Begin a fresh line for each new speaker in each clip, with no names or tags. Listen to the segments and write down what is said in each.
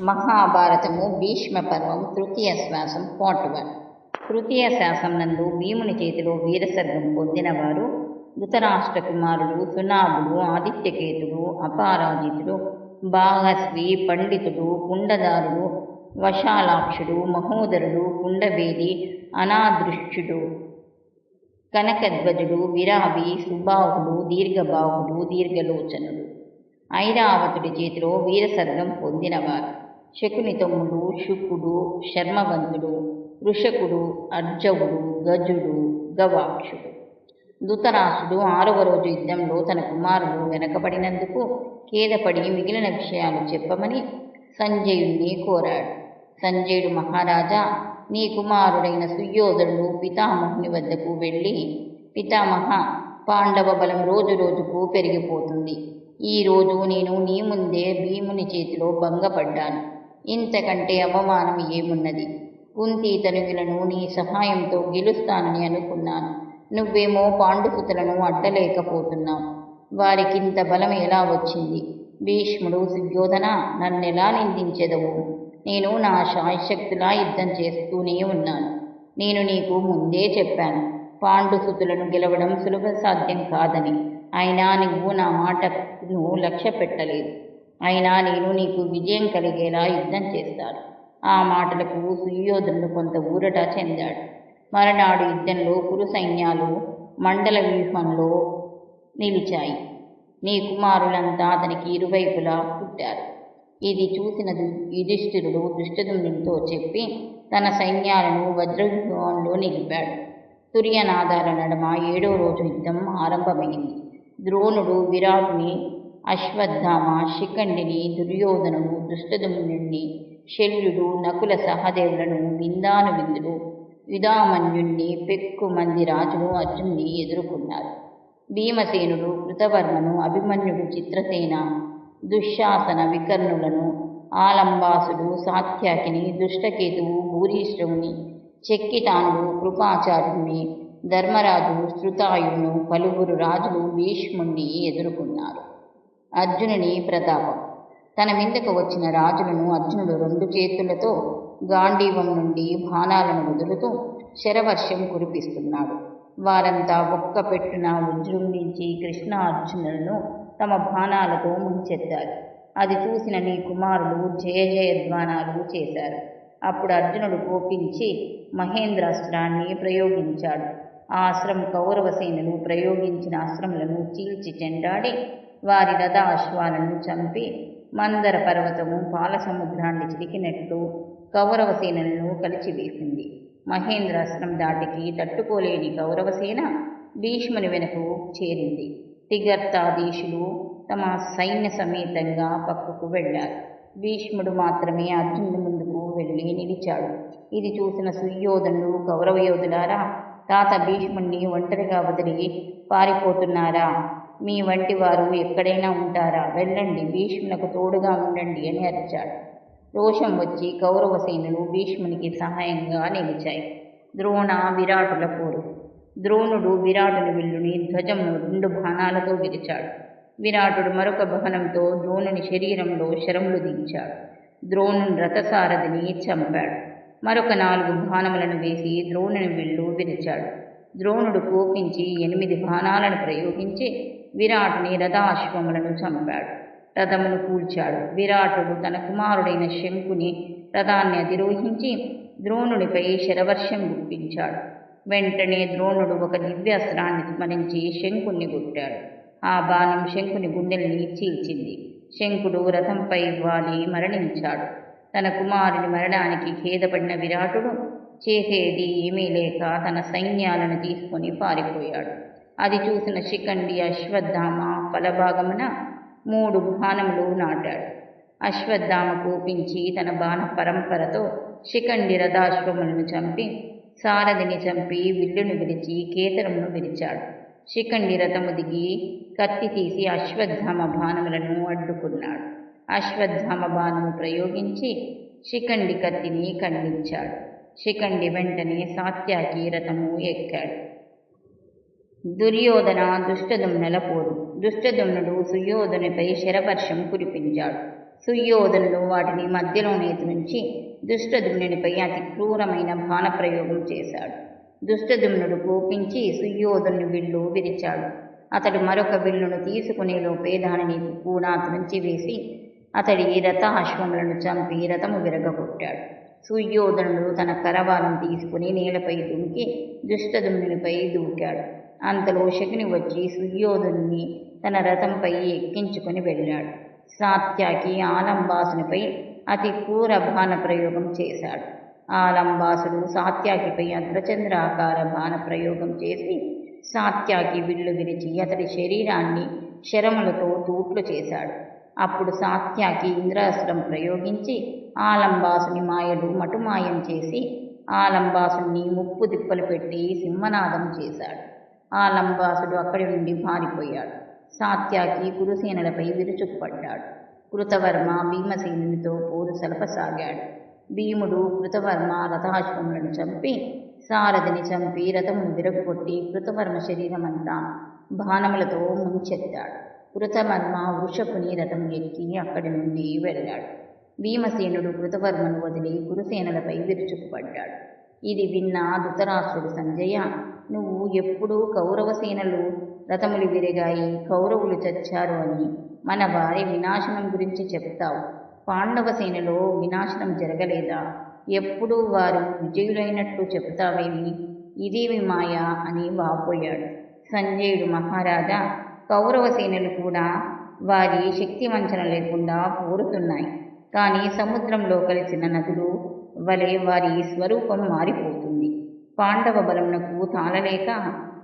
మహాభారతము భీష్మ పర్వం తృతీయ శ్వాసం పార్ట్ 1. తృతీయ శ్వాసం నందు భీముని చేతిలో వీరసర్గం పొందినవారు ధృతరాష్ట్ర కుమారుడు సునాభుడు, ఆదిత్యకేతుడు, అపరాజితుడు, భాగస్వి, పండితుడు, కుండదారుడు, వశాలాక్షుడు, మహోదరుడు, కుండవేది, అనాదృష్టుడు, కనకధ్వజుడు, విరావి, సుబాహుడు, దీర్ఘబాహుడు, దీర్ఘలోచనుడు, ఐరావతుడి చేతిలో వీరసర్గం పొందినవారు శకుని తమ్ముడు, శుకుడు, శర్మవంతుడు, వృషకుడు, అర్జవుడు, గజుడు, గవాక్షుడు. ధృతరాష్ట్రుడు 6వ రోజు యుద్ధంలో తన కుమారుడు వెనకబడినందుకు ఖేదపడి మిగిలిన విషయాలు చెప్పమని సంజయుణ్ణి కోరాడు. సంజయుడు, మహారాజా, నీ కుమారుడైన సుయోధనుడు పితామహుని వద్దకు వెళ్ళి, పితామహ, పాండవ బలం రోజు రోజుకు పెరిగిపోతుంది. ఈరోజు నేను నీ ముందే భీముని చేతిలో భంగపడ్డాను. ఇంతకంటే అవమానం ఏమున్నది? కుంతి తనువులను నీ సహాయంతో గెలుస్తానని అనుకున్నాను. నువ్వేమో పాండుసుతులను అడ్డలేకపోతున్నావు. వారికింత బలం ఎలా వచ్చింది? భీష్ముడు, సుయోధన, నన్నెలా నిందించెదవు? నేను నా శాయశక్తులా యుద్ధం చేస్తూనే ఉన్నాను. నేను నీకు ముందే చెప్పాను, పాండుసుతులను గెలవడం సులభ సాధ్యం కాదని. అయినా నువ్వు నా మాటను లక్ష్య పెట్టలేదు. అయినా నేను నీకు విజయం కలిగేలా యుద్ధం చేస్తాను. ఆ మాటలకు సుయోధనుడు కొంత ఊరట చెందాడు. మరునాడు యుద్ధంలో కురు సైన్యాలు మండల వ్యూహంలో నిలిచాయి. నీ కుమారులంతా అతనికి ఇరువైపులా పుట్టారు. ఇది చూసిన యుధిష్ఠిరుడు ధృష్టద్యుమ్నునితో చెప్పి తన సైన్యాలను వజ్రవ్యూహంలో నిలిపాడు. తుర్యనాదాల నడుమ 7వ రోజు యుద్ధం ఆరంభమైంది. ద్రోణుడు విరాటుని, అశ్వత్థామ, శిఖండిని, దుర్యోధనుడు, ధృష్టద్యుమ్నుని, శల్యుడు, నకుల సహదేవులను, విందానువిందుడు, యుధామన్యుణ్ణి, పెక్కుమంది రాజులు అర్జున్ని ఎదుర్కొన్నారు. భీమసేనుడు కృతవర్మను, అభిమన్యుడు చిత్రసేన, దుశ్శాసన, వికర్ణులను, ఆలంబాసుడు, సాత్యకిని, దుష్టకేతువు, భూరిశ్రవుని, చెక్కిటానుడు, కృపాచార్యుని, ధర్మరాజు, శృతాయును, పలువురు రాజులు భీష్ముణ్ణి ఎదుర్కొన్నారు. అర్జునుని ప్రతాపం. తన మీదకు వచ్చిన రాజులను అర్జునుడు 2 చేతులతో గాంధీవం నుండి బాణాలను వదులుతూ శరవర్షం కురిపిస్తున్నాడు. వారంతా ఒక్క పెట్టున విజృంభించి కృష్ణ అర్జునులను తమ బాణాలతో ముంచెత్తారు. అది చూసిన నీ కుమారులు జయ జయధ్వానాలు చేశారు. అప్పుడు అర్జునుడు కోపించి మహేంద్రాస్త్రాన్ని ప్రయోగించాడు. ఆ అస్త్రం కౌరవ సేనలు ప్రయోగించిన అస్త్రములను చీల్చి చెండాడి వారి రథ అశ్వాలను చంపి మందర పర్వతము పాలసముద్రాన్ని చిలికినట్లు కౌరవ సేనలను కలిచివేసింది. మహేంద్రాస్త్రం దాటికి తట్టుకోలేని కౌరవసేన భీష్ముని వెనకు చేరింది. తిగర్తాధీశులు తమ సైన్య సమేతంగా పక్కకు వెళ్ళారు. భీష్ముడు మాత్రమే అర్జునుడి ముందుకు వెళ్ళి నిలిచాడు. ఇది చూసిన సుయోధనుడు, కౌరవ యోధులారా, తాత భీష్ముణ్ణి ఒంటరిగా వదిలి పారిపోతున్నారా? మీ వంటి వారు ఎక్కడైనా ఉంటారా? వెళ్ళండి, భీష్మునకు తోడుగా ఉండండి అని అరిచాడు. రోషం వచ్చి కౌరవ సేనలు భీష్మునికి సహాయంగా నిలిచాయి. ద్రోణ విరాటుల పోరు. ద్రోణుడు విరాటుని విల్లుని ధ్వజమును 2 బాణాలతో విరిచాడు. విరాటుడు మరొక బాణంతో ద్రోణుని శరీరంలో శరములు దించాడు. ద్రోణుని రథసారథిని చంపాడు. మరొక 4 బాణములను వేసి ద్రోణుని విల్లు విరిచాడు. ద్రోణుడు కోపించి 8 బాణాలను ప్రయోగించి విరాటుని రథాశ్వములను చంపాడు. రథమును కూల్చాడు. విరాటుడు తన కుమారుడైన శంకుని రథాన్ని అధిరోహించి ద్రోణునిపై శరవర్షం గుప్పించాడు. వెంటనే ద్రోణుడు ఒక దివ్యాస్త్రాన్ని స్మరించి శంకుని కొట్టాడు. ఆ బాణం శంకుని గుండెల్ని చీల్చింది. శంకుడు రథంపై వాలి మరణించాడు. తన కుమారుని మరణానికి ఖేదపడిన విరాటుడు చేసేది ఏమీ లేక తన సైన్యాలను తీసుకొని పారిపోయాడు. అది చూసిన శిఖండి, అశ్వత్థామ ఫలభాగమున 3 బాణములు నాటాడు. అశ్వత్థామ కోపించి తన బాణ పరంపరతో శిఖండి రథాశ్వములను చంపి సారథిని చంపి విల్లును విరిచి కేతరమును విరిచాడు. శిఖండి రథము దిగి కత్తి తీసి అశ్వత్థామ బాణములను అడ్డుకున్నాడు. అశ్వత్థామ బాణము ప్రయోగించి శిఖండి కత్తిని ఖండించాడు. శిఖండి వెంటనే సాత్యకి రథము ఎక్కాడు. దుర్యోధన దుష్టదుమ్నుల పోరు. దుష్టదుమ్నుడు సుయోధనునిపై శరవర్షం కురిపించాడు. సుయోధనుడు వాటిని మధ్యలోనే తుంచి దుష్టదుమ్నునిపై అతి క్రూరమైన బాణప్రయోగం చేశాడు. దుష్టదుమ్నుడు కోపించి సుయోధనుని విల్లు విరిచాడు. అతడు మరొక విల్లును తీసుకునేలోపే దానిని కూడా తుంచివేసి అతడి రథాశ్వములను చంపి రథము విరగగొట్టాడు. సుయోధనుడు తన కరవాలం తీసుకుని నేలపై దుంకి దుష్టదుమ్నునిపై దూకాడు. అంతలో శకుని వచ్చి సుయోధనుని తన రథంపై ఎక్కించుకుని వెళ్ళాడు. సాత్యకి ఆలంబాసునిపై అతి క్రూర బాణప్రయోగం చేశాడు. ఆలంబాసుడు సాత్యకిపై అర్ధచంద్రాకార బాణప్రయోగం చేసి సాత్యకి విల్లు విరిచి అతడి శరీరాన్ని శరములతో తూట్లు చేశాడు. అప్పుడు సాత్యకి ఇంద్రాస్త్రం ప్రయోగించి ఆలంబాసుని మాయలు మటుమాయం చేసి ఆలంబాసుని ముప్పు దిప్పలు పెట్టి సింహనాదం చేశాడు. ఆలంబాసుడు అక్కడి నుండి పారిపోయాడు. సాత్యకి కురుసేనలపై విరుచుకుపడ్డాడు. కృతవర్మ భీమసేనునితో పోరు సలపసాగాడు. భీముడు కృతవర్మ రథాశ్వములను చంపి సారథిని చంపి రథమును విరగొట్టి కృతవర్మ శరీరమంతా బాణములతో ముంచెత్తాడు. కృతవర్మ వృషభుని రథం ఎక్కి అక్కడి నుండి వెళ్ళాడు. భీమసేనుడు కృతవర్మను వదిలి కురుసేనలపై విరుచుకుపడ్డాడు. ఇది విన్న ధృతరాష్ట్రుడు, సంజయ, నువ్వు ఎప్పుడూ కౌరవ సేనలు రథములు విరిగాయి, కౌరవులు చచ్చారు అని మన వారి వినాశనం గురించి చెప్తావు. పాండవ సేనలో వినాశనం జరగలేదా? ఎప్పుడూ వారు విజయులైనట్టు చెబుతావేమి? ఇదేమి మాయ అని వాపోయాడు. సంజయుడు, మహారాజా, కౌరవ సేనలు కూడా వారి శక్తి వంచన లేకుండా పోరుతున్నాయి. కానీ సముద్రంలో కలిసిన నదులు వలె వారి స్వరూపం మారిపోతుంది. పాండవ బలమునకు తాళలేక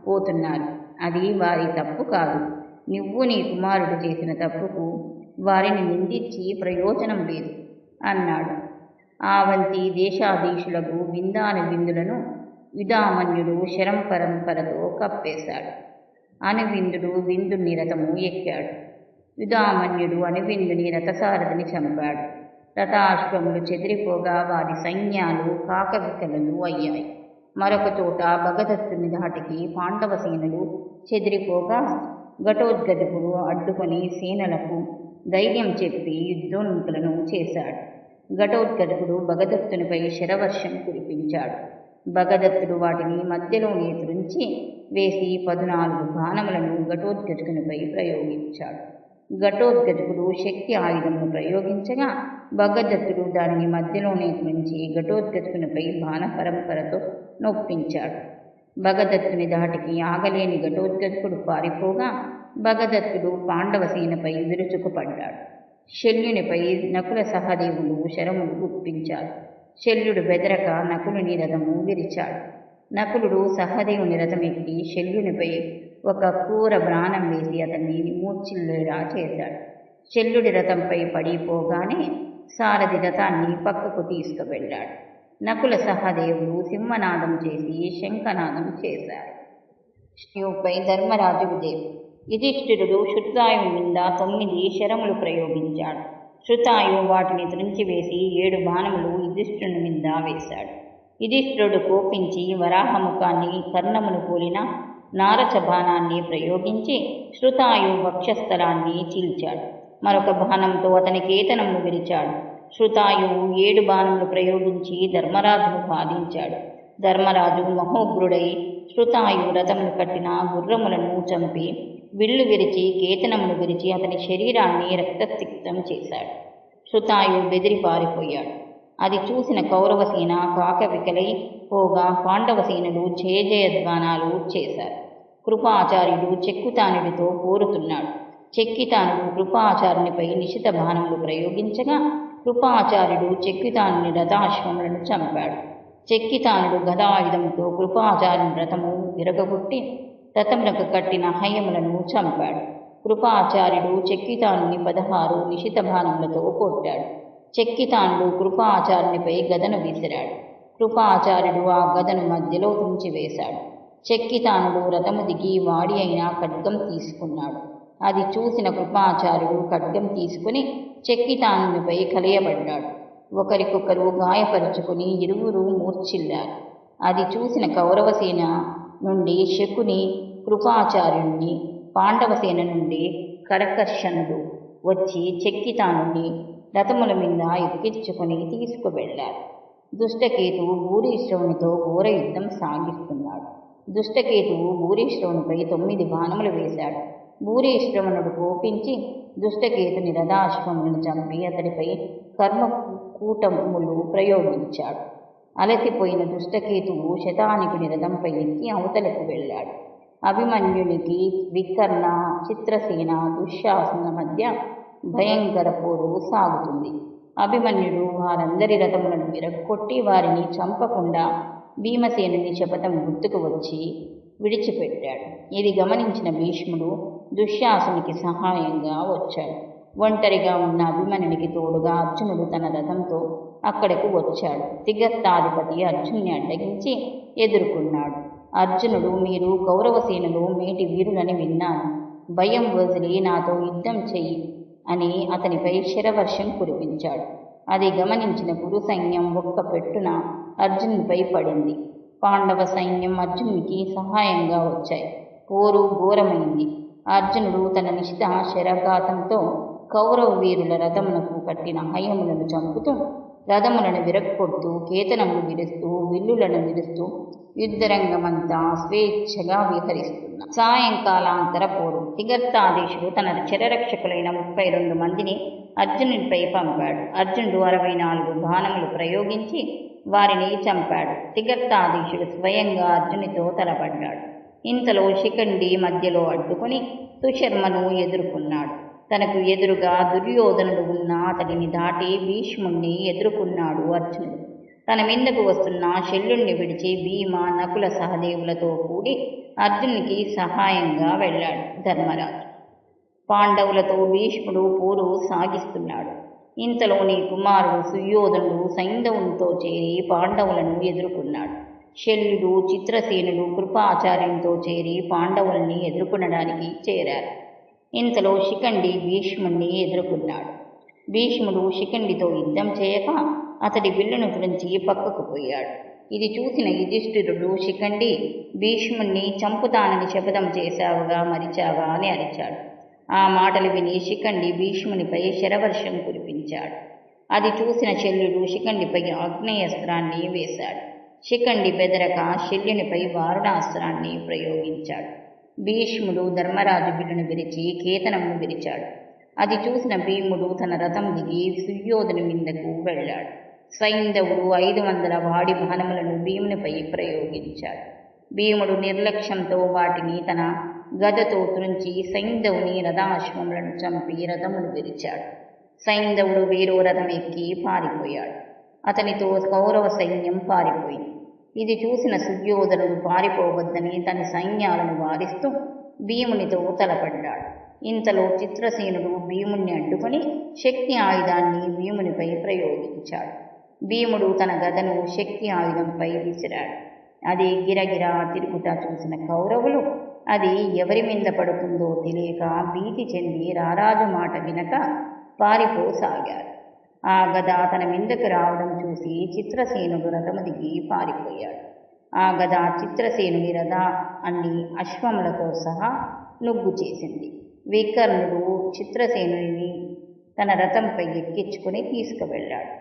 పోతున్నారు. అది వారి తప్పు కాదు. నువ్వు నీ కుమారుడు చేసిన తప్పుకు వారిని నిందించి ప్రయోజనం లేదు అన్నాడు. ఆవంతి దేశాధీశులకు విందాను విందులను యుధామన్యుడు శరం పరంపరతో కప్పేశాడు. అనువిందుడు విందుని రథము ఎక్కాడు. యుధామన్యుడు అనువిందుని రథసారథిని చంపాడు. రథాశ్వములు చెదిరిపోగా వారి సైన్యాలు కాకవికలలు అయ్యాయి. మరొక చోట భగదత్తుని ధాటికి పాండవ సేనలు చెదిరిపోగా ఘటోద్గజుడు అడ్డుకొని సేనలకు ధైర్యం చెప్పి యుద్ధోన్ముఖులను చేశాడు. ఘటోద్గజుడు భగదత్తునిపై శరవర్షం కురిపించాడు. భగదత్తుడు వాటిని మధ్యలోనే తురించి వేసి 14 బాణములను ఘటోద్గజునిపై ప్రయోగించాడు. ఘటోద్గజుడు శక్తి ఆయుధమును ప్రయోగించగా భగదత్తుడు దానిని మధ్యలోనే తురించి ఘటోద్గజునిపై బాణ పరంపరతో నొప్పించాడు. భగదత్తుని ధాటికి ఆగలేని ఘటోద్గజుడు పారిపోగా భగదత్తుడు పాండవసేనపై విరుచుకుపడ్డాడు. శల్యునిపై నకుల సహదేవులు శరములు గుప్పించారు. శల్యుడు బెదరక నకులుని రథము విరిచాడు. నకులుడు సహదేవుని రథమెక్కి శల్యునిపై ఒక క్రూర బాణం వేసి అతన్ని మూర్ఛిల్లేలా చేశాడు. శల్యుడి రథంపై పడిపోగానే సారథి రథాన్ని పక్కకు తీసుకువెళ్ళాడు. నకుల సహదేవులు సింహనాదం చేసి శంఖనాదం చేశారు. శివుపై ధర్మరాజు విజయం. యుధిష్ఠిరుడు శృతాయువు మీద 9 శరములు ప్రయోగించాడు. శృతాయువు వాటిని త్రుంచివేసి 7 బాణములు యుధిష్ఠిరుని మీద వేశాడు. యుధిష్ఠిరుడు కోపించి వరాహముఖాన్ని కర్ణమును పోలిన నారచ బాణాన్ని ప్రయోగించి శృతాయువు వక్షస్థలాన్ని చీల్చాడు. మరొక బాణంతో అతని కేతనమును విరిచాడు. శృతాయువు 7 బాణములు ప్రయోగించి ధర్మరాజును బాధించాడు. ధర్మరాజు మహోగ్రుడై శృతాయువు రథమును కట్టిన గుర్రములను చంపి విల్లు విరిచి కేతనమును విరిచి అతని శరీరాన్ని రక్తసిక్తం చేశాడు. శృతాయువు బెదిరి పారిపోయాడు. అది చూసిన కౌరవసేన కాకవికలై పోగా పాండవసేనులు జయ జయధ్వానాలు చేశారు. కృపాచార్యుడు చెక్కుతానుడితో పోరుతున్నాడు. చెక్కితానుడు కృపాచార్యునిపై నిశిత బాణములు ప్రయోగించగా కృపాచార్యుడు చెక్కితానుని రథాశ్వములను చంపాడు. చెక్కితానుడు గదాయుధంతో కృపాచార్యుని రథము విరగగొట్టి రథములకు కట్టిన హయములను చంపాడు. కృపాచార్యుడు చెక్కితానుని 16 నిశిత బాణములతో కొట్టాడు. చెక్కితానుడు కృపాచార్యునిపై గదను విసిరాడు. కృపాచార్యుడు ఆ గదను మధ్యలో తుంచివేశాడు. చెక్కితానుడు రథము దిగి వాడి అయిన ఖడ్గం తీసుకున్నాడు. అది చూసిన కృపాచార్యుడు ఖడ్గం తీసుకుని చెక్కితానునిపై కలియబడ్డాడు. ఒకరికొకరు గాయపరుచుకుని ఇరువురు మూర్ఛిల్లారు. అది చూసిన కౌరవసేన నుండి శకుని, కృపాచార్యుణ్ణి, పాండవసేన నుండి కరకర్షణుడు వచ్చి చెక్కితానుని రథముల మీద ఎక్కించుకొని తీసుకువెళ్లారు. దుష్టకేతువు భూరిశ్రవునితో ఘోర యుద్ధం సాగిస్తున్నాడు. దుష్టకేతువు భూరిశ్రవునిపై 9 బాణములు వేశాడు. భూరిశ్రవణుడు కోపించి దుష్టకేతుని రథాశ్వములను చంపి అతడిపై కర్మకూటములు ప్రయోగించాడు. అలసిపోయిన దుష్టకేతువు శతానికుని రథంపై ఎక్కి అవతలకు వెళ్ళాడు. అభిమన్యునికి వికర్ణ, చిత్రసేన, దుశ్శాసన మధ్య భయంకర పోరు సాగుతుంది. అభిమన్యుడు వారందరి రథములను విరగొట్టి వారిని చంపకుండా భీమసేనుని శపథం గుర్తుకు వచ్చి విడిచిపెట్టాడు. ఇది గమనించిన భీష్ముడు దుశ్శాసనునికి సహాయంగా వచ్చాడు. ఒంటరిగా ఉన్న అభిమన్యునికి తోడుగా అర్జునుడు తన రథంతో అక్కడకు వచ్చాడు. తిగత్తాధిపతి అర్జున్ని అడ్డగించి ఎదుర్కొన్నాడు. అర్జునుడు, మీరు కౌరవసేనలో మేటి వీరులని విన్నాను. భయం వదిలి నాతో యుద్ధం చెయ్యి అని అతనిపై శరవర్షం కురిపించాడు. అది గమనించిన కురు సైన్యం ఒక్క పెట్టున అర్జునునిపై పడింది. పాండవ సైన్యం అర్జునునికి సహాయంగా వచ్చాయి. పోరు ఘోరమైంది. అర్జునుడు తన నిశిత శరఘాతంతో కౌరవ వీరుల రథమునకు కట్టిన హయములను చంపుతూ రథములను విరక్కొడుతూ కేతనములు విరుస్తూ విల్లులను విరుస్తూ యుద్ధరంగమంతా స్వేచ్ఛగా విహరిస్తున్న సాయంకాలాంతర పోరు. తిగర్తాధీశుడు తన శరరక్షకులైన 32 మందిని అర్జునుడిపై పంపాడు. అర్జునుడు 64 బాణములు ప్రయోగించి వారిని చంపాడు. తిగర్తాధీశుడు స్వయంగా అర్జునితో తలపడ్డాడు. ఇంతలో శిఖండి మధ్యలో అడ్డుకొని సుశర్మను ఎదుర్కొన్నాడు. తనకు ఎదురుగా దుర్యోధనుడు ఉన్న అతడిని దాటి భీష్ముణ్ణి ఎదుర్కొన్నాడు అర్జునుడు. తన మీదకు వస్తున్న శల్యుణ్ణి విడిచి భీమ, నకుల సహదేవులతో కూడి అర్జునునికి సహాయంగా వెళ్ళాడు ధర్మరాజు. పాండవులతో భీష్ముడు పోరు సాగిస్తున్నాడు. ఇంతలోని కుమారుడు సుయోధనుడు సైంధవునితో చేరి పాండవులను ఎదుర్కొన్నాడు. శల్యుడు, చిత్రసేనుడు కృపాచార్యునితో చేరి పాండవుల్ని ఎదుర్కొనడానికి చేరారు. ఇంతలో శిఖండి భీష్ముణ్ణి ఎదుర్కొన్నాడు. భీష్ముడు శిఖండితో యుద్ధం చేయక అతడి విల్లును తురించి పక్కకు పోయాడు. ఇది చూసిన యుధిష్ఠిరుడు, శిఖండి, భీష్ముణ్ణి చంపుతానని శపథం చేశావుగా, మరిచావా అని అరిచాడు. ఆ మాటలు విని శిఖండి భీష్మునిపై శరవర్షం కురిపించాడు. అది చూసిన శల్యుడు శిఖండిపై ఆగ్నేయాస్త్రాన్ని వేశాడు. శిఖండి బెదరక శల్యునిపై వారుణాస్త్రాన్ని ప్రయోగించాడు. భీష్ముడు ధర్మరాజు విల్లును విరిచి కేతనమును విరిచాడు. అది చూసిన భీముడు తన రథం దిగి సుయోధను మీదకు వెళ్ళాడు. సైంధవుడు 500 వాడి బాణములను భీమునిపై ప్రయోగించాడు. భీముడు నిర్లక్ష్యంతో వాటిని తన గదతో త్రుంచి సైంధవుని రథాశ్వములను చంపి రథములు విరిచాడు. సైంధవుడు వేరో రథం ఎక్కి పారిపోయాడు. అతనితో కౌరవ సైన్యం పారిపోయింది. ఇది చూసిన సుయోధనుడు పారిపోవద్దని తన సైన్యాలను వారిస్తూ భీమునితో తలపడ్డాడు. ఇంతలో చిత్రసేనుడు భీముణ్ణి అడ్డుకొని శక్తి ఆయుధాన్ని భీమునిపై ప్రయోగించాడు. భీముడు తన గదను శక్తి ఆయుధంపై విసిరాడు. అది గిరగిరా తిరుగుతా చూసిన కౌరవులు అది ఎవరి మీద పడుతుందో తెలియక భీతి చెంది రారాజు మాట వినక పారిపోసాగారు. ఆ గద తన మీదకు రావడం చూసి చిత్రసేనుడు రథము దిగి పారిపోయాడు. ఆ గద చిత్రసేనుని రథ అన్ని అశ్వములతో సహా నుగ్గు చేసింది. వికర్ణుడు చిత్రసేనుని తన రథంపై ఎక్కించుకుని తీసుకువెళ్ళాడు.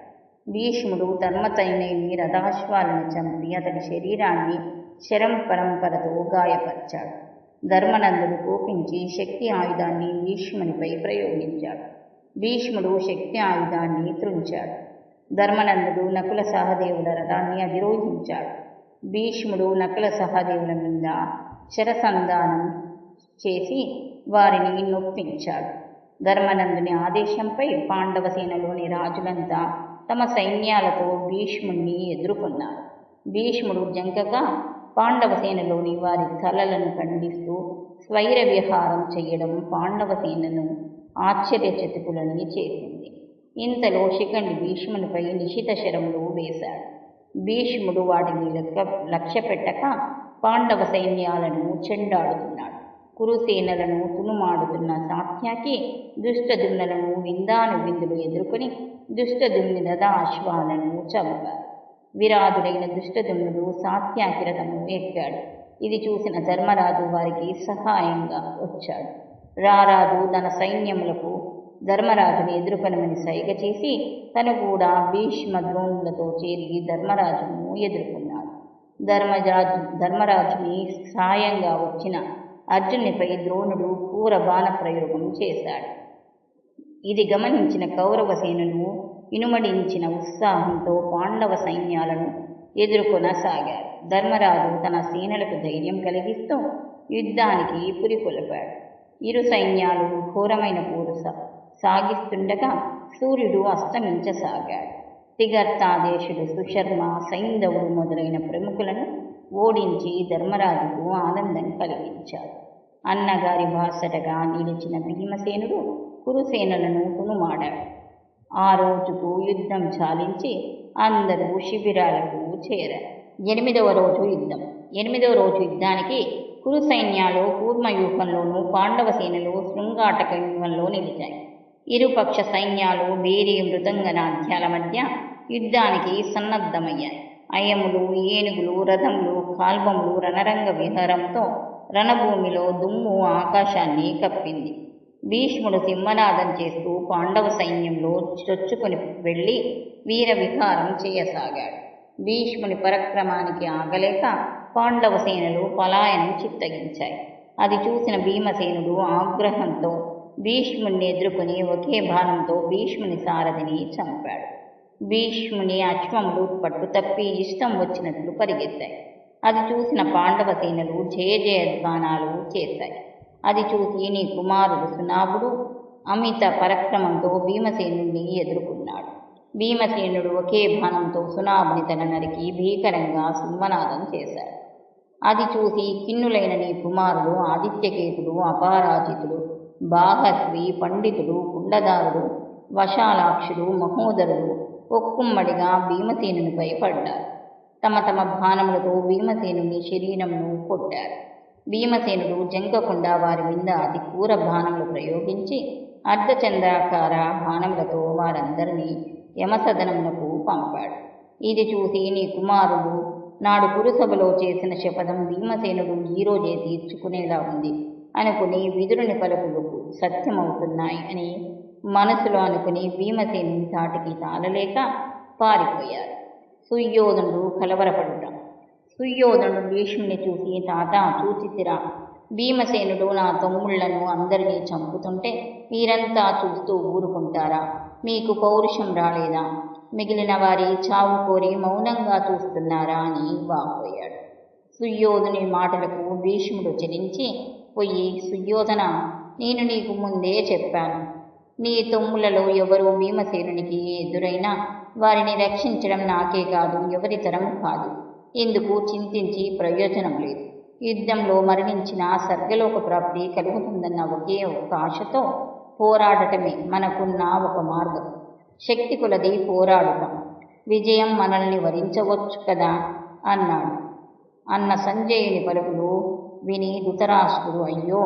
భీష్ముడు ధర్మతైనేయుని రథాశ్వాలను చంపి అతడి శరీరాన్ని శరం పరంపరతో గాయపరిచాడు. ధర్మనందుడు కోపించి శక్తి ఆయుధాన్ని భీష్మునిపై ప్రయోగించాడు. భీష్ముడు శక్తి ఆయుధాన్ని త్రుంచాడు. ధర్మనందుడు నకుల సహదేవుల రథాన్ని అధిరోహించాడు. భీష్ముడు నకుల సహదేవుల మీద శరసంధానం చేసి వారిని నొప్పించాడు. ధర్మనందుని ఆదేశంపై పాండవ సేనలోని రాజులంతా తమ సైన్యాలతో భీష్ముణ్ణి ఎదుర్కొన్నారు. భీష్ముడు జంకగా పాండవ సేనలోని వారి తలలను ఖండిస్తూ స్వైర విహారం చేయడం పాండవ సేనను ఆశ్చర్యచకితులని చేసింది. ఇంతలో శిఖండి భీష్మునిపై నిశిత శరములు వేశాడు. భీష్ముడు వాటిని లక్ష్య పెట్టక పాండవ సైన్యాలను చెండాడుతున్నాడు. కురుసేనలను తునుమాడుతున్న సాత్యకి దుష్టదుమ్నులను విందాను విందులు ఎదుర్కొని దుష్టదుమ్ని రథ అశ్వాలను చంపారు. విరాధుడైన దుష్టదుమ్నుడు సాత్యాకి రథము ఎక్కాడు. ఇది చూసిన ధర్మరాజు వారికి సహాయంగా వచ్చాడు. రారాజు తన సైన్యములకు ధర్మరాజుని ఎదుర్కొనమని సైగ చేసి తను కూడా భీష్మ ద్రోణులతో చేరి ధర్మరాజును ఎదుర్కొన్నాడు. ధర్మరాజుని సాయంగా వచ్చిన అర్జునునిపై ద్రోణుడు క్రూర బాణ ప్రయోగం చేశాడు. ఇది గమనించిన కౌరవసేనులు ఇనుమడించిన ఉత్సాహంతో పాండవ సైన్యాలను ఎదుర్కొనసాగారు. ధర్మరాజు తన సేనలకు ధైర్యం కలిగిస్తూ యుద్ధానికి పురికొల్పాడు. ఇరు సైన్యాలు ఘోరమైన పోరు సాగిస్తుండగా సూర్యుడు అస్తమించసాగాడు. త్రిగర్తాదేశుడు, సుశర్మ, సైంధవుడు మొదలైన ప్రముఖులను ఓడించి ధర్మరాజుకు ఆనందం కలిగించాడు. అన్నగారి బాసటగా నిలిచిన భీమసేనుడు కురుసేనలను తునుమాడాడు. ఆ రోజుకు యుద్ధం చాలించి అందరూ శిబిరాలకు చేరారు. 8వ రోజు యుద్ధం. 8వ రోజు యుద్ధానికి కురు సైన్యాలు కూర్మవ్యూహంలోనూ, పాండవ సేనలు శృంగాటక వ్యూహంలో నిలిచాయి. ఇరుపక్ష సైన్యాలు భేరీ మృదంగనాద్యాల మధ్య యుద్ధానికి సన్నద్ధమయ్యాయి. అయములు, ఏనుగులు, రథములు, కాల్బములు రణరంగ విహారంతో రణభూమిలో దుమ్ము ఆకాశాన్ని కప్పింది. భీష్ముడు సింహనాదం చేస్తూ పాండవ సైన్యంలో చొచ్చుకొని వెళ్ళి వీర విహారం చేయసాగాడు. భీష్ముని పరాక్రమానికి ఆగలేక పాండవ సేనలు పలాయనం చిత్తగించాయి. అది చూసిన భీమసేనుడు ఆగ్రహంతో భీష్ముని ఎదుర్కొని ఒకే బాణంతో భీష్ముని సారథిని చంపాడు. భీష్ముని అశ్వములు పట్టుతప్పి ఇష్టం వచ్చినట్లు పరిగెత్తాయి. అది చూసిన పాండవ సేనలు జయ జయధ్వానాలు చేశాయి. అది చూసి నీ కుమారుడు సునాభుడు అమిత పరాక్రమంతో భీమసేనుడిని ఎదుర్కొన్నాడు. భీమసేనుడు ఒకే బాణంతో సునాభుని తల నరికి భీకరంగా సింహనాదం చేశాడు. అది చూసి కిన్నులైన నీ కుమారుడు ఆదిత్యకేతుడు, అపరాజితుడు, బాహస్వి, పండితుడు, కుండదారుడు, వశాలాక్షుడు, మహోదరుడు ఒక్కుమ్మడిగా భీమసేనునిపై పడ్డారు. తమ తమ బాణములతో భీమసేనుని శరీరమును కొట్టారు. భీమసేనుడు జంకకుండా వారి మీద అతి క్రూర బాణములు ప్రయోగించి అర్ధచంద్రాకార బాణములతో వారందరినీ యమసదనమునకు పంపాడు. ఇది చూసి నీ కుమారుడు నాడు కురుసభలో చేసిన శపథం భీమసేనుడు ఈరోజే తీర్చుకునేలా ఉంది అనుకుని విదురుని పలుకులకు సత్యమవుతున్నాయి అని మనసులో అనుకుని భీమసేనుని తాటికి తాళలేక పారిపోయారు. సుయోధనుడు కలవరపడుట. సుయోధనుడు భీష్ముని చూసి, తాత చూచితిరా, భీమసేనుడు నా తమ్ముళ్లను అందరినీ చంపుతుంటే మీరంతా చూస్తూ ఊరుకుంటారా? మీకు పౌరుషం రాలేదా? మిగిలిన వారి చావు కోరి మౌనంగా చూస్తున్నారా అని వాపోయాడు. సుయోధుని మాటలకు భీష్ముడు చెలించి పోయి, సుయోధన, నేను నీకు ముందే చెప్పాను, నీ తమ్ములలో ఎవరు భీమసేనునికి ఎదురైనా వారిని రక్షించడం నాకే కాదు, ఎవరి తరం కాదు. ఎందుకు చింతించి ప్రయోజనం లేదు. యుద్ధంలో మరణించిన స్వర్గలోక ప్రాప్తి కలుగుతుందన్న ఒకే ఒక్క ఆశతో పోరాడటమే మనకున్న ఒక మార్గం. శక్తి కొలది పోరాడుతాం, విజయం మనల్ని వరించవచ్చు కదా అన్నాడు. అన్న సంజయుని పలుకులు విని ధృతరాష్ట్రుడు, అయ్యో,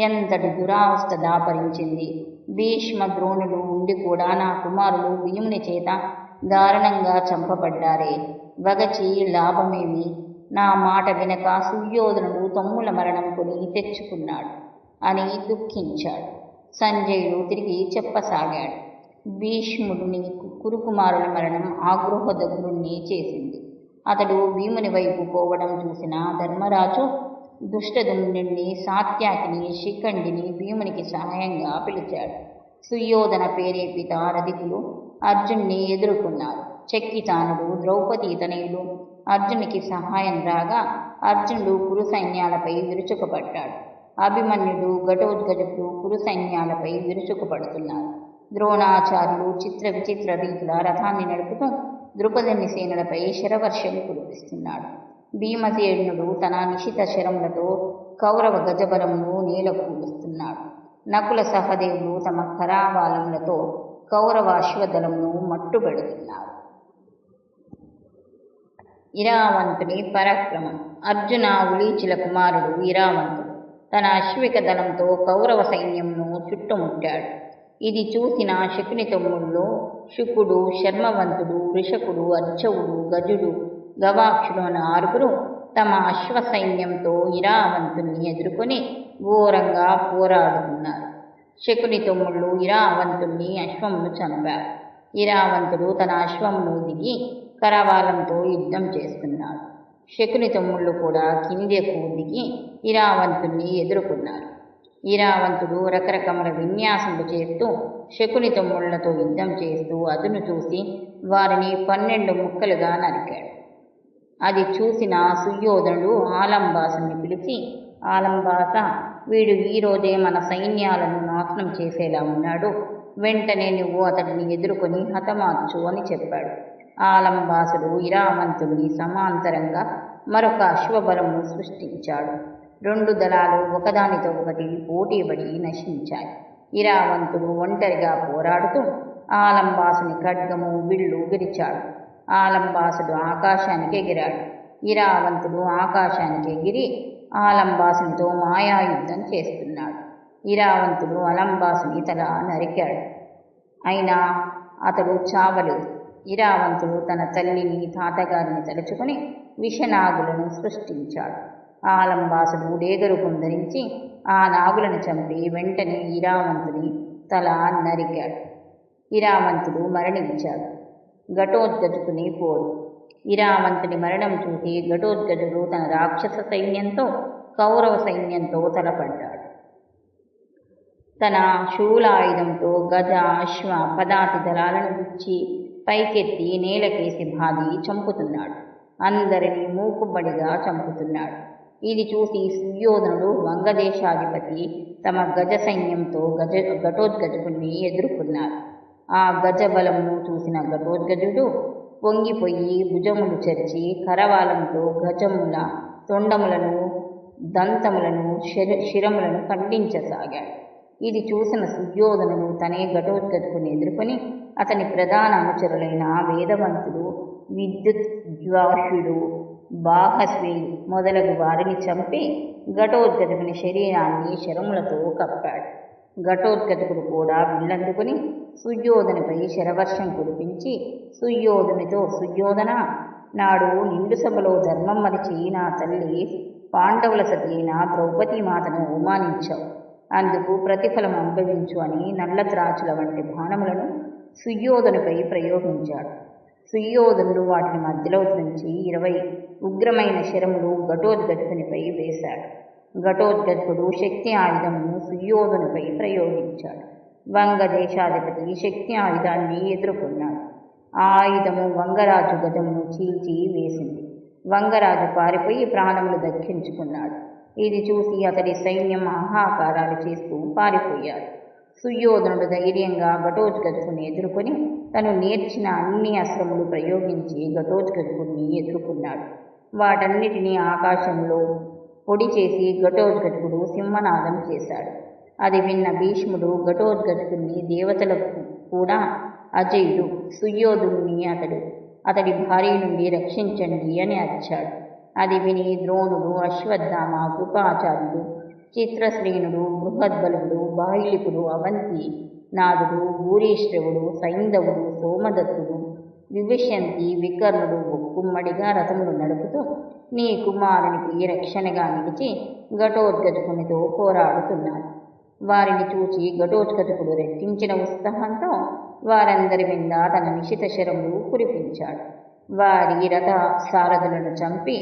ఎంతటి దురావస్థ దాపరించింది! భీష్మ ద్రోణులు ఉండి కూడా నా కుమారులు భీముని చేత దారుణంగా చంపబడ్డారే, వగచి లాభమేమి? నా మాట వినక సుయోధనుడు తమ్ముల మరణం కొని తెచ్చుకున్నాడు అని దుఃఖించాడు. సంజయుడు తిరిగి చెప్పసాగాడు. భీష్ముడిని కురుకుమారుల మరణం ఆగ్రహోదగ్రుణ్ణి చేసింది. అతడు భీముని వైపు పోవడం చూసిన ధర్మరాజు దుష్టదుమ్నుడిని, సాత్యాకిని, శిఖండిని భీమునికి సహాయంగా పిలిచాడు. సుయోధన ప్రేరేపిత రథికులు అర్జున్ని ఎదుర్కొన్నారు. చక్కితానుడు, ద్రౌపది తనయులు అర్జునికి సహాయం రాగా అర్జునుడు కురు సైన్యాలపై విరుచుకుపడ్డాడు. అభిమన్యుడు, ఘటోత్కచుడు కురు సైన్యాలపై విరుచుకుపడుతున్నారు. ద్రోణాచార్యులు చిత్ర విచిత్ర రీతుల రథాన్ని నడుపుతూ ద్రుపదుని సేనలపై శరవర్షం కురిపిస్తున్నాడు. భీమసేనుడు తన నిశిత శరములతో కౌరవ గజబలమును నేలకూలుస్తున్నాడు. నకుల సహదేవులు తమ కరావాలములతో కౌరవ అశ్వదళమును మట్టుబెడుతున్నారు. ఇరావంతుని పరాక్రమం. అర్జున ఉలీచుల కుమారుడు ఇరావంతుడు తన అశ్విక దళంతో కౌరవ సైన్యంను చుట్టుముట్టాడు. ఇది చూసిన శకుని తమ్ముళ్ళు శుకుడు, శర్మవంతుడు, వృషకుడు, అర్జవుడు, గజుడు, గవాక్షుడు అనే 6 తమ అశ్వ సైన్యంతో ఇరావంతుని ఎదుర్కొని ఘోరంగా పోరాడుతున్నారు. శకుని తమ్ముళ్ళు ఇరావంతుణ్ణి అశ్వమును చంపారు. ఇరావంతుడు తన అశ్వమును దిగి కరవాలంతో యుద్ధం చేస్తున్నాడు. శకుని తమ్ముళ్ళు కూడా కిందకు దిగి ఇరావంతుణ్ణి ఎదుర్కొన్నారు. ఇరావంతుడు రకరకముల విన్యాసములు చేస్తూ శకుని తమ్ముళ్లతో యుద్ధం చేస్తూ అదును చూసి వారిని 12 ముక్కలుగా నరికాడు. అది చూసిన సుయోధనుడు ఆలంబాసుని పిలిచి, ఆలంబాస, వీడు ఈరోజే మన సైన్యాలను నాశనం చేసేలా ఉన్నాడు. వెంటనే నువ్వు అతడిని ఎదుర్కొని హతమార్చు అని చెప్పాడు. ఆలంబాసుడు ఇరావంతుడిని సమాంతరంగా మరొక అశ్వబలమును సృష్టించాడు. 2 దళాలు ఒకదానితో ఒకటి పోటీపడి నశించాయి. ఇరావంతుడు ఒంటరిగా పోరాడుతూ ఆలంబాసుని ఖడ్గము విల్లు విరిచాడు. ఆలంబాసుడు ఆకాశానికి ఎగిరాడు. ఇరావంతుడు ఆకాశానికి ఎగిరి ఆలంబాసునితో మాయాయుద్ధం చేస్తున్నాడు. ఇరావంతుడు అలంబాసుని తల నరికాడు. అయినా అతడు చావలేదు. ఇరావంతుడు తన తల్లిని తాతగారిని తలుచుకుని విషనాగులను సృష్టించాడు. ఆలంబాసుడు డేగరూపం ధరించి ఆ నాగులను చంపి వెంటనే ఇరావంతుని తల నరికాడు. ఇరావంతుడు మరణించాడు. ఘటోత్కచుకుని పోరు. ఇరావంతుని మరణం చూసి ఘటోత్కచుడు తన రాక్షస సైన్యంతో కౌరవ సైన్యంతో తలపడ్డాడు. తన శూలాయుధంతో గజ, అశ్వ, పదాతి దళాలను గుచ్చి పైకెత్తి నేలకేసి బాది చంపుతున్నాడు. అందరినీ మూకుబడిగా చంపుతున్నాడు. ఇది చూసి సుయోధనుడు వంగదేశాధిపతి తమ గజ సైన్యంతో ఘటోత్కచుకుని ఎదుర్కొన్నారు. ఆ గజ బలమును చూసిన ఘటోత్కచుడు పొంగిపోయి భుజములు చరిచి కరవాలంతో గజముల తొండములను, దంతములను, శిరములను ఖండించసాగాడు. ఇది చూసిన సుయోధనుడు తనే ఘటోత్కచుకుని ఎదుర్కొని అతని ప్రధాన అనుచరులైన వేదవంతుడు, విద్యుద్వాహుడు, బాహస్వి మొదలగు వారిని చంపి ఘటోత్కచుకుని శరీరాన్ని శరములతో కప్పాడు. ఘటోత్కచుకుడు కూడా విల్లందుకుని సుయోధనిపై శరవర్షం కురిపించి సుయోధునితో, సుయోధన, నాడు నిండు సభలో ధర్మం మరిచి నా తల్లి పాండవుల సతి అయిన ద్రౌపదీమాతను అవమానించావు. అందుకు ప్రతిఫలం అనుభవించు అని నల్ల త్రాచుల వంటి బాణములను సుయోధనుపై ప్రయోగించాడు. సుయోధనుడు వాటిని మధ్యలో నుంచి 20 ఉగ్రమైన శరములు ఘటోత్కచుకునిపై వేశాడు. ఘటోత్కచుకుడు శక్తి ఆయుధమును సుయోధనుపై ప్రయోగించాడు. వంగదేశాధిపతి శక్తి ఆయుధాన్ని ఎదుర్కొన్నాడు. ఆ ఆయుధము వంగరాజు గజమును చీల్చి వేసింది. వంగరాజు పారిపోయి ప్రాణములు దక్కించుకున్నాడు. ఇది చూసి అతడి సైన్యం ఆహాకారాలు చేస్తూ పారిపోయాడు. సుయోధనుడు ధైర్యంగా ఘటోత్కచుకుని ఎదుర్కొని తను నేర్చిన అన్ని అస్త్రములు ప్రయోగించి ఘటోత్కచుకుని ఎదుర్కొన్నాడు. వాటన్నిటినీ ఆకాశంలో పొడి చేసి ఘటోత్కచుకుడు సింహనాదం చేశాడు. అది విన్న భీష్ముడు ఘటోత్కచుకుని దేవతలకు కూడా అజయుడు, సుయోధుడిని అతడి భార్య నుండి రక్షించండి అని అరిచాడు. అది విని ద్రోణుడు, అశ్వత్థామ, కృపాచార్యుడు, చిత్రశ్రేణుడు, బృహద్బలుడు, బాహ్లికుడు, అవంతి నాదుడు, భూరీశ్రవుడు, సైంధవుడు, సోమదత్తుడు, వివిశంతి, వికర్ణుడు ఒక్కుమ్మడిగా రథములు నడుపుతూ నీ కుమారునికి రక్షణగా నిలిచి ఘటోత్కచుకునితో పోరాడుతున్నారు. వారిని చూచి ఘటోత్కచుకుడు రెట్టించిన ఉత్సాహంతో వారందరి మీద తన నిశిత శరములు కురిపించాడు. వారి రథ సారథులను చంపి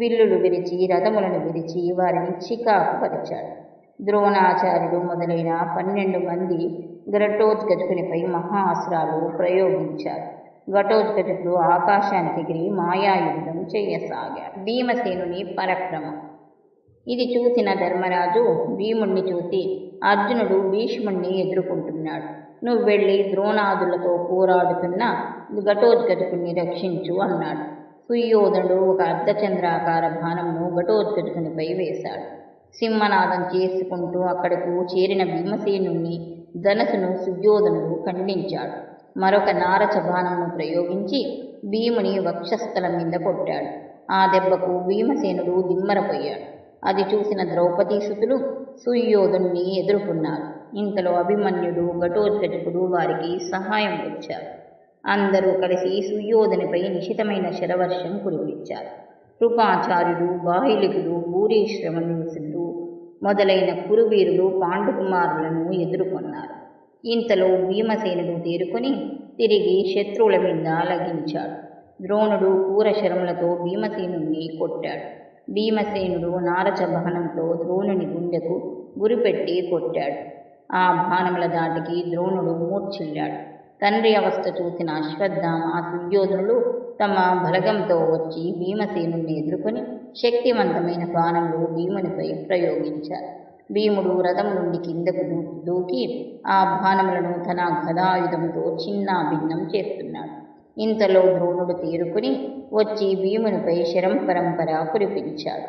విల్లులు విరిచి రథములను విరిచి వారిని చికాకు పరిచాడు. ద్రోణాచార్యుడు మొదలైన 12 మంది ఘటోత్కచుకునిపై మహాస్త్రాలు ప్రయోగించారు. ఘటోత్కచుకుడు ఆకాశానికి ఎగిరి మాయాయుద్ధం చేయసాగాడు. భీమసేనుని పరాక్రమం. ఇది చూసిన ధర్మరాజు భీముణ్ణి చూసి, అర్జునుడు భీష్ముణ్ణి ఎదుర్కొంటున్నాడు. నువ్వు వెళ్ళి ద్రోణాదులతో పోరాడుతున్న ఘటోత్కచుకుని రక్షించు అన్నాడు. సుయోధనుడు ఒక అర్ధచంద్రాకార బాణంను ఘటోత్కచుకునిపై వేశాడు. సింహనాదం చేసుకుంటూ అక్కడకు చేరిన భీమసేనుని ధనసును సుయోధనుడు ఖండించాడు. మరొక నారచ బాణంను ప్రయోగించి భీముని వక్షస్థలం మీద కొట్టాడు. ఆ దెబ్బకు భీమసేనుడు దిమ్మరపోయాడు. అది చూసిన ద్రౌపదీసుతులు సుయోధుణ్ణి ఎదుర్కొన్నారు. ఇంతలో అభిమన్యుడు, ఘటోత్కచుకుడు వారికి సహాయం వచ్చారు. అందరూ కలిసి సుయోధనిపై నిశితమైన శరవర్షం కురిపించారు. కృపాచార్యుడు, బాహ్లికుడు, భూరీశ్రవణుడు, మొదలైన కురువీరులు పాండుకుమారులను ఎదుర్కొన్నారు. ఇంతలో భీమసేనుడు తేరుకొని తిరిగి శత్రువుల మీద లగించాడు. ద్రోణుడు కూరశరములతో భీమసేనుణ్ణి కొట్టాడు. భీమసేనుడు నారచ బాణంతో ద్రోణుని గుండెకు గురిపెట్టి కొట్టాడు. ఆ బాణముల దాటికి ద్రోణుడు మూర్ఛిల్లాడు. తండ్రి అవస్థ చూసిన అశ్వత్థామ, సుయోధనులు తమ బలగంతో వచ్చి భీమసేనుణ్ణి ఎదుర్కొని శక్తివంతమైన బాణములు భీమునిపై ప్రయోగించారు. భీముడు రథం నుండి కిందకు దూకి ఆ బాణములను తన గదాయుధంతో చిన్నాభిన్నం చేస్తున్నాడు. ఇంతలో ద్రోణుడు తేరుకుని వచ్చి భీమునిపై శరంపరంపర కురిపించాడు.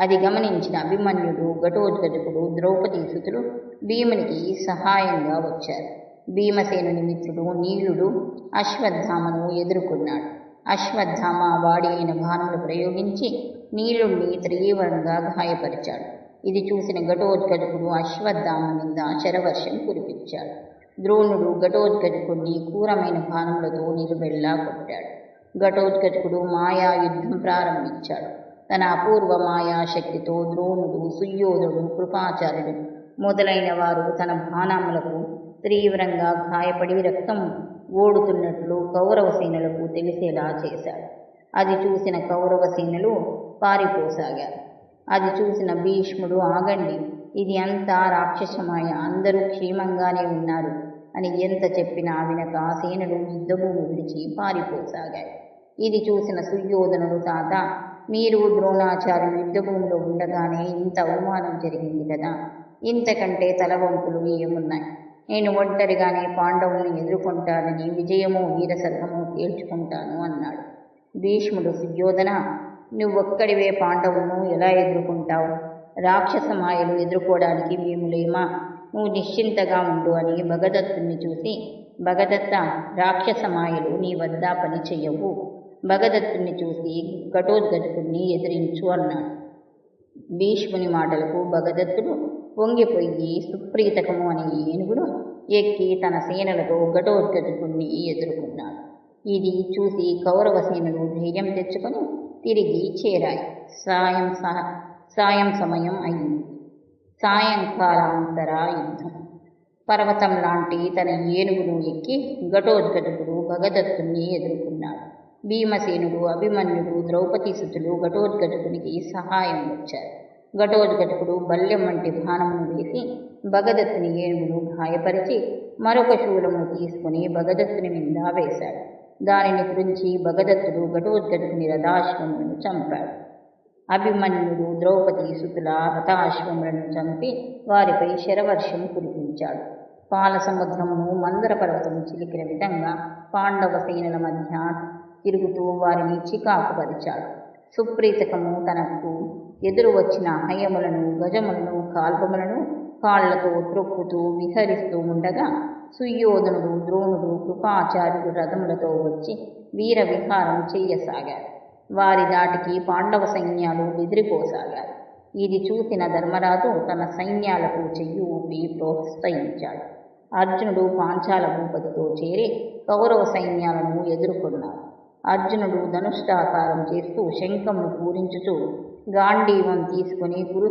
అది గమనించిన అభిమన్యుడు, ఘటోత్కచుడు, ద్రౌపదీసుతులు భీమునికి సహాయంగా వచ్చారు. భీమసేనుని మిత్రుడు నీలుడు అశ్వత్థామను ఎదుర్కొన్నాడు. అశ్వత్థామ వాడి అయిన బాణములు ప్రయోగించి నీలుణ్ణి తీవ్రంగా గాయపరిచాడు. ఇది చూసిన ఘటోత్కచుడు అశ్వత్థామ మీద శరవర్షం కురిపించాడు. ద్రోణుడు ఘటోత్కచుడిని క్రూరమైన బాణములతో నిలువెల్లా కొట్టాడు. ఘటోత్కచుడు మాయా యుద్ధం ప్రారంభించాడు. తన అపూర్వ మాయాశక్తితో ద్రోణుడు, సుయోధనుడు, కృపాచార్యుడు మొదలైన వారు తన బాణములకు తీవ్రంగా గాయపడి రక్తం ఓడుతున్నట్లు కౌరవ సేనలకు తెలిసేలా చేశాడు. అది చూసిన కౌరవ సేనలు పారిపోసాగారు. అది చూసిన భీష్ముడు, ఆగండి, ఇది అంతా రాక్షసమాయ, అందరూ క్షేమంగానే ఉన్నారు అని ఎంత చెప్పినా వినక సేనలు యుద్ధభూమి విడిచి పారిపోసాగాయి. ఇది చూసిన సుయోధనుడు, తాత, మీరు ద్రోణాచార్యులు యుద్ధభూమిలో ఉండగానే ఇంత అవమానం జరిగింది కదా, ఇంతకంటే తలవంపులు ఏమున్నాయి? నేను ఒంటరిగానే పాండవుల్ని ఎదుర్కొంటానని విజయము వీరసర్వము తేల్చుకుంటాను అన్నాడు. భీష్ముడు, సుయోధన, నువ్వొక్కడివే పాండవులను ఎలా ఎదుర్కొంటావు? రాక్షస మాయలు ఎదుర్కోవడానికి మేము లేమా? నువ్వు నిశ్చింతగా ఉండు అని భగదత్తుని చూసి, భగదత్త, రాక్షస మాయలు నీ వద్ద పని చెయ్యవు. భగదత్తుని చూసి ఘటోత్కచుడిని ఎదిరించు అన్నాడు. భీష్ముని మాటలకు భగదత్తుడు పొంగిపోయి సుప్రీతకము అనే ఏనుగును ఎక్కి తన సేనలతో ఘటోత్కచుడిని ఎదుర్కొన్నాడు. ఇది చూసి కౌరవ సేనలు ధైర్యం తెచ్చుకొని తిరిగి చేరాయి. సాయం సమయం అయింది. సాయంకాలాంతర యుద్ధం. పర్వతం లాంటి తన ఏనుగును ఎక్కి ఘటోత్కచుడు భగదత్తుని ఎదుర్కొన్నాడు. భీమసేనుడు, అభిమన్యుడు, ద్రౌపదీసుతులు ఘటోత్కచుడికి సహాయం వచ్చారు. ఘటోత్కచుడు బల్యం వంటి బాణమును వేసి భగదత్తుని ఏనుగును గాయపరిచి మరొక శూలమును తీసుకుని భగదత్తుని మీద వేశాడు. దానిని త్రుంచి భగదత్తుడు ఘటోత్కచుని రథాశ్వములను చంపాడు. అభిమన్యుడు ద్రౌపదీసుతుల రథాశ్వములను చంపి వారిపై శరవర్షం కురిపించాడు. పాల సముద్రమును మందర పర్వతం చిలికిన విధంగా పాండవ సేనల మధ్య తిరుగుతూ వారిని చికాకుపరిచాడు. సుప్రీతకము తనకు ఎదురు వచ్చిన హయములను, గజములను, కాల్పములను కాళ్లతో త్రొక్కుతూ విహరిస్తూ ఉండగా సుయోధనుడు, ద్రోణుడు, కృపాచార్యుడు రథములతో వచ్చి వీర విహారం చెయ్యసాగారు. వారి దాటికి పాండవ సైన్యాలు బెదిరిపోసాగారు. ఇది చూసిన ధర్మరాజు తన సైన్యాలకు చెయ్యి ఊపి ప్రోత్సహించాడు. అర్జునుడు పాంచాల భూపతితో చేరి కౌరవ సైన్యాలను ఎదుర్కొన్నారు. అర్జునుడు ధనుష్టాకారం చేస్తూ శంఖమును పూరించుచూ గాంధీవం తీసుకుని కురు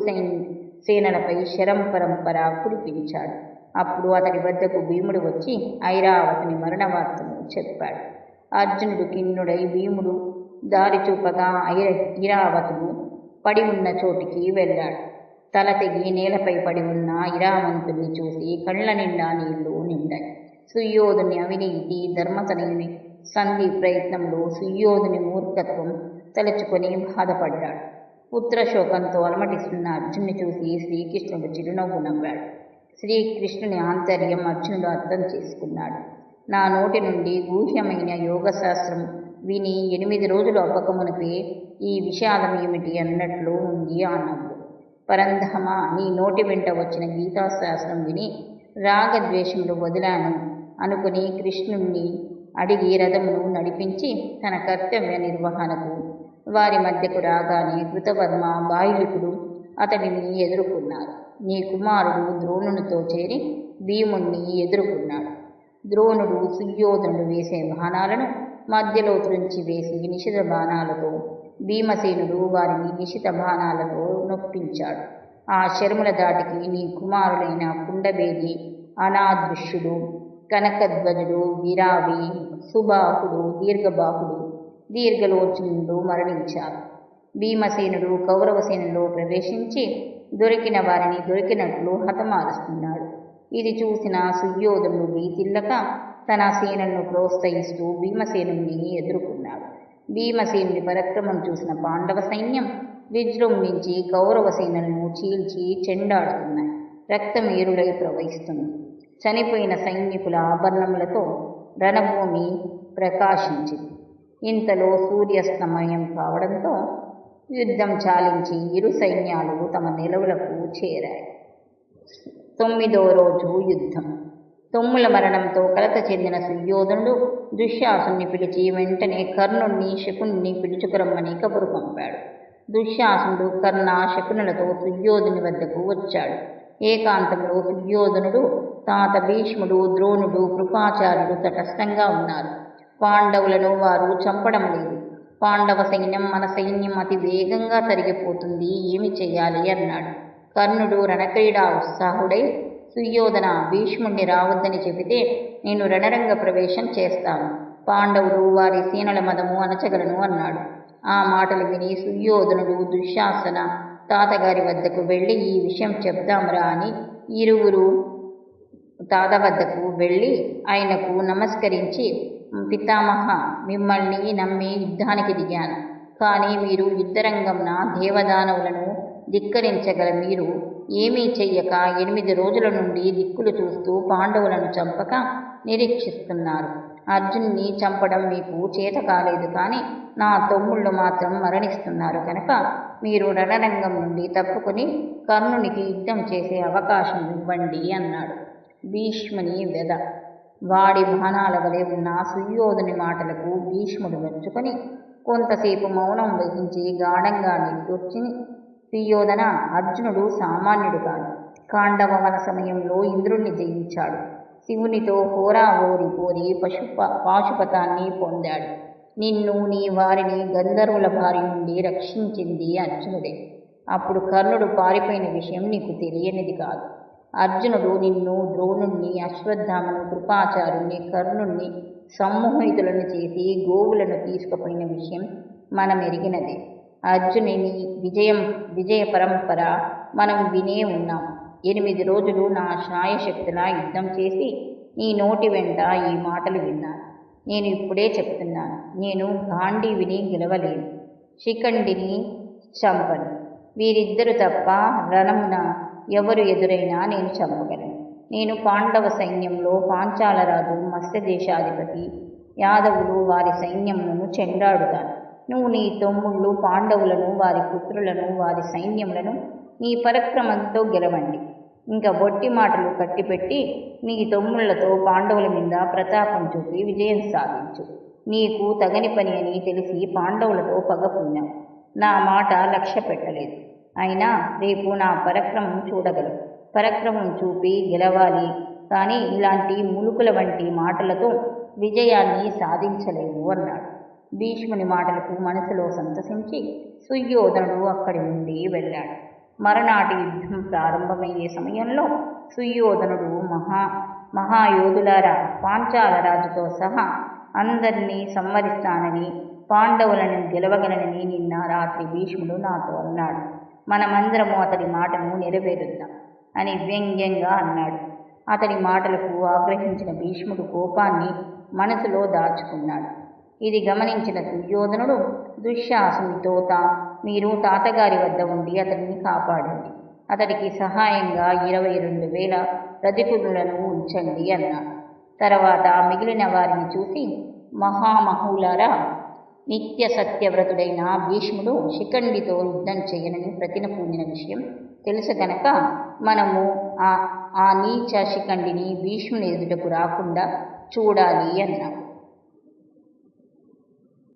సేనలపై శరంపరంపర కురిపించాడు. అప్పుడు అతడి వద్దకు భీముడు వచ్చి ఐరావతిని మరణవార్తను చెప్పాడు. అర్జునుడు ఖిన్నుడై భీముడు దారి చూపగా ఐరావతుడు పడి ఉన్న చోటికి వెళ్ళాడు. తల తెగి నేలపై పడి ఉన్న ఇరావంతుని చూసి కళ్ళ నిండా నీళ్లు నిండాయి. సుయోధుని అవినీతి, ధర్మతని సంధి ప్రయత్నంలో సుయోధుని మూర్ఖత్వం తలుచుకొని బాధపడ్డాడు. పుత్రశోకంతో అలమటిస్తున్న అర్జునుని చూసి శ్రీకృష్ణుడు చిరునవ్వు నవ్వాడు. శ్రీకృష్ణుని ఆంతర్యం అర్జునుడు అర్థం చేసుకున్నాడు. నా నోటి నుండి గూహ్యమైన యోగశాస్త్రం విని 8 రోజులు అవ్వకమునిపే ఈ విషాదం ఏమిటి అన్నట్లు ఉంది ఆ నవ్వు. పరంధామ, నీ నోటి వెంట వచ్చిన గీతాశాస్త్రం విని రాగద్వేషములు వదిలాను అనుకుని కృష్ణుణ్ణి అడిగి రథమును నడిపించి తన కర్తవ్య నిర్వహణకు వారి మధ్యకు రాగానే కృతవర్మ, బాహ్లికుడు అతడిని ఎదుర్కొన్నారు. నీ కుమారుడు ద్రోణునితో చేరి భీముణ్ణి ఎదుర్కొన్నాడు. ద్రోణుడు సుయోధనుడు వేసే బాణాలను మధ్యలో త్రుంచి వేసి నిశిత బాణాలతో, భీమసేనుడు వారిని నిశిత బాణాలతో నొప్పించాడు. ఆ శరముల దాటికి నీ కుమారులైన కుండబేది, అనాదృశ్యుడు, కనకధ్వజుడు, విరావి, సుబాహుడు, దీర్ఘబాహుడు, దీర్ఘలోచనుడు మరణించారు. భీమసేనుడు కౌరవసేనలో ప్రవేశించి దొరికిన వారిని దొరికినట్లు హతమారుస్తున్నాడు. ఇది చూసిన సుయోధనుడు భీతిల్లక తన సేనలను ప్రోత్సహిస్తూ భీమసేనుని ఎదుర్కొన్నాడు. భీమసేనుని పరాక్రమం చూసిన పాండవ సైన్యం విజృంభించి కౌరవ సేనలను చీల్చి చెండాడుతున్నాయి. రక్తమేరులై ప్రవహిస్తుంది. చనిపోయిన సైనికుల ఆభరణములతో రణభూమి ప్రకాశించింది. ఇంతలో సూర్యాస్తమయం కావడంతో యుద్ధం చాలించి ఇరు సైన్యాలు తమ నిలవులకు చేరాయి. 9వ రోజు యుద్ధం. తొమ్ముల మరణంతో కలత చెందిన సుయోధనుడు దుశ్శాసుని పిలిచి వెంటనే కర్ణుణ్ణి, శకుని పిలుచుకురమ్మని కబురు పంపాడు. దుశ్శాసుడు కర్ణ, శకునులతో సుయోధుని వద్దకు వచ్చాడు. ఏకాంతంలో సుయోధనుడు, తాత భీష్ముడు, ద్రోణుడు, కృపాచార్యుడు తటస్థంగా ఉన్నారు. పాండవులను వారు చంపడం లేదు. పాండవ సైన్యం మన సైన్యం అతి వేగంగా తరిగిపోతుంది, ఏమి చెయ్యాలి అన్నాడు. కర్ణుడు రణక్రీడా ఉత్సాహుడై, సుయోధన, భీష్ముణ్ణి రావద్దని చెబితే నేను రణరంగ ప్రవేశం చేస్తాను. పాండవులు వారి సేనల మదము అణచగలను అన్నాడు. ఆ మాటలు విని సుయోధనుడు దుశ్శాసన తాతగారి వద్దకు వెళ్ళి ఈ విషయం చెప్దాంరా అని ఇరువురు తాత వద్దకు వెళ్ళి ఆయనకు నమస్కరించి, పితామహ, మిమ్మల్ని నమ్మి యుద్ధానికి దిగాను. కానీ మీరు యుద్ధరంగంన దేవదానవులను ధిక్కరించగల మీరు ఏమీ చెయ్యక 8 రోజుల నుండి దిక్కులు చూస్తూ పాండవులను చంపక నిరీక్షిస్తున్నారు. అర్జున్ని చంపడం మీకు చేత కాలేదు, కానీ నా తమ్ముళ్ళు మాత్రం మరణిస్తున్నారు కనుక మీరు రణరంగం నుండి తప్పుకొని కర్ణునికి యుద్ధం చేసే అవకాశం ఇవ్వండి అన్నాడు. భీష్ముని వెద. వాడి బాణాల వలె ఉన్న సుయోధుని మాటలకు భీష్ముడు మెచ్చుకొని కొంతసేపు మౌనం వహించి గాఢంగా నిట్టూర్చి, సుయోధన, అర్జునుడు సామాన్యుడు కాదు. కాండవ వన సమయంలో ఇంద్రుణ్ణి జయించాడు. శివునితో హోరాహోరి పోరి పాశుపతాన్ని పొందాడు. నిన్ను, నీ వారిని గంధర్వుల బారి నుండి రక్షించింది అర్జునుడే. అప్పుడు కర్ణుడు పారిపోయిన విషయం నీకు తెలియనిది కాదు. అర్జునుడు నిన్ను, ద్రోణుణ్ణి, అశ్వత్థామను, కృపాచార్యుణ్ణి, కర్ణుణ్ణి సమ్మోహితులను చేసి గోవులను తీసుకుపోయిన విషయం మనం ఎరిగినదే. అర్జునుని విజయ పరంపర మనం వినే ఉన్నాం. 8 రోజులు నా శాయశక్తులా యుద్ధం చేసి నీ నోటి వెంట ఈ మాటలు విన్నాను. నేను ఇప్పుడే చెప్తున్నాను, నేను గాంధీవిని గెలవలేను, శిఖండిని చంపను. వీరిద్దరు తప్ప రణమున ఎవరు ఎదురైనా నేను చంపగలను. నేను పాండవ సైన్యంలో పాంచాలరాజు, మత్స్యదేశాధిపతి, యాదవులు వారి సైన్యములను చెండాడుతాను. నువ్వు నీ తమ్ముళ్ళు పాండవులను, వారి పుత్రులను, వారి సైన్యములను నీ పరాక్రమంతో గెలవండి. ఇంకా బొట్టి మాటలు కట్టిపెట్టి నీ తమ్ముళ్లతో పాండవుల మీద ప్రతాపం చూపి విజయం సాధించు. నీకు తగని పని అని తెలిసి పాండవులతో పగపున్నావు. నా మాట లక్ష్య పెట్టలేదు. అయినా రేపు నా పరాక్రమం చూడగలవు. పరాక్రమం చూపి గెలవాలి, కానీ ఇలాంటి ములుకుల వంటి మాటలతో విజయాన్ని సాధించలేవు అన్నాడు. భీష్ముని మాటలకు మనసులో సంతసించి సుయోధనుడు అక్కడి నుండి వెళ్ళాడు. మరనాటి యుద్ధం ప్రారంభమయ్యే సమయంలో సుయోధనుడు, మహాయోధులారా, పాంచాల రాజుతో సహా అందరినీ సంవరిస్తానని, పాండవులను గెలవగలనని నిన్న రాత్రి భీష్ముడు నాతో అన్నాడు. మనమందరము అతడి మాటను నెరవేరుద్దాం అని వ్యంగ్యంగా అన్నాడు. అతడి మాటలకు ఆగ్రహించిన భీష్ముడు కోపాన్ని మనసులో దాచుకున్నాడు. ఇది గమనించిన దుర్యోధనుడు దుశ్శాసునితో, మీరు తాతగారి వద్ద ఉండి అతడిని కాపాడండి. అతడికి సహాయంగా 22,000 రథికులను ఉంచండి అన్నాడు. తర్వాత మిగిలిన వారిని చూసి, మహామహులారా, నిత్య సత్యవ్రతుడైన భీష్ముడు శిఖండితో యుద్ధం చేయనని ప్రతిన పూనిన విషయం తెలుసు గనక మనము ఆ నీచ శిఖండిని భీష్ముని ఎదుటకు రాకుండా చూడాలి అన్నాడు.